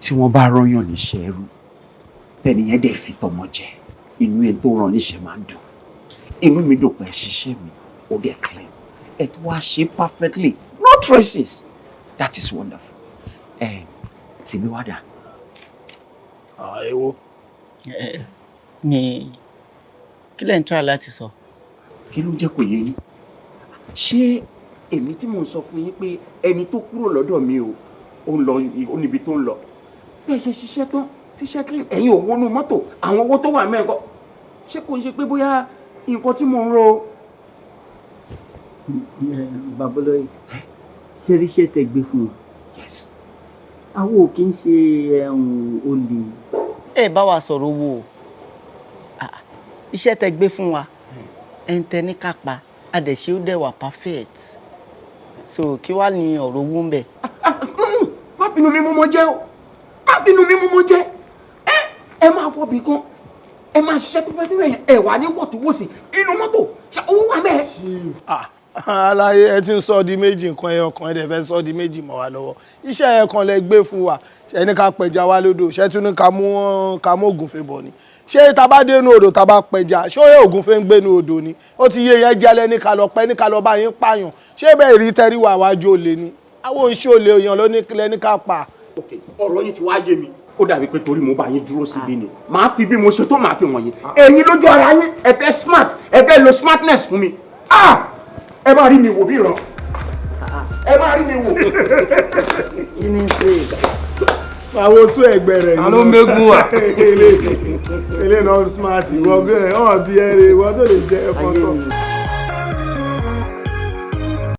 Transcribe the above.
tí wọ́n bá rọ́yàn níṣẹ́ ẹrú bẹ́ẹ̀ni yẹn dẹ̀ fi tọmọ jẹ inú ẹ tó ràn níṣẹ́ máa ń dùn inú mi dùn pé ṣiṣẹ́ mi ó dẹ̀ clean ẹ tó wá ṣe perfectly no traces that is wonderful tìmí wá dà. Èwo ni kí lẹ̀ ń try láti sọ. kí ló jẹ́ kó yé yín ṣé èmi tí mò ń sọ fún yín pé ẹni tó kúrò lọ́dọ̀ mi o ó ń lọ ó níbi tó ń lọ bẹ́ẹ̀ ṣe ṣiṣẹ́ tán tíṣẹ́ clean ẹ̀yin ò wọnú mọ́tò àwọn owó tó wà mẹ́ẹ̀kọ́ ṣé kò ń ṣe pé bóyá nǹkan tí mò ń ro. Babolóye ṣe ríṣẹ́ tẹ gbé fún un. Yes. Àwọn ò kí ń ṣe olè. Ẹ bá wa sọ̀rọ̀ owó iṣẹ́ tẹ gbé fún wa ẹ̀ ń tẹ ní kápá adẹ̀ṣe ó dẹ̀ wà perfect so kí wàá ní ọ̀rọ̀ owó ń bẹ̀. má finú mi mọ́mọ́ jẹ́ o má finú mi mọ́mọ́ jẹ́ ẹ máa wọ bí kan ẹ máa ṣiṣẹ́ tó fẹ́ síbẹ̀ yẹn ẹ wà ní wọ̀túwọ̀sì inú mọ́tò ṣe owó wà mẹ́ẹ̀. Aláyé ẹ ti ń sọ di méjì nǹkan ẹyọ kan ẹ dẹ̀ fẹ́ sọ di méjì mọ́ wa lọ́wọ́ iṣẹ́ ẹ kan lẹ gbé fún wa ẹni ká pẹja wá lódò ṣé tún ní ká mú ògúnfe bọ̀ ni ṣé tá bá dé inú odò tá bá pẹja ṣé ó yẹ ògúnfe ń gbé inú odò ni ó ti yé yẹn jálẹ̀ ní ká lọ pẹ́ ní ká lọ bá yín pààyàn ṣé bẹ́ẹ̀ rí tẹ́rí wà wájú olè ni àwọn oṣù olè èèyàn ló ní kílẹ̀ ní ká pa. ọ̀rọ̀ yìí ti wá yé mi ó dàbí pé torí mo bá yín dúró síbí ni màá fi bí mo ṣe tó màá fi wọ̀nyí ẹ̀yin lójú ara yín ẹ fẹ́ smart ẹ fẹ́ lo smartness fún mi ẹ máa rí mi wò bí ìran ẹ máa rí mi wò. Kí ni ṣe? àwọn oṣù ẹgbẹ́ rẹ̀ ta ló ń gbégún wa. ilé náà smart ìwọ bí ẹ bí ẹ rè ìwọ tó lè jẹ ẹ̀kọ́ tó.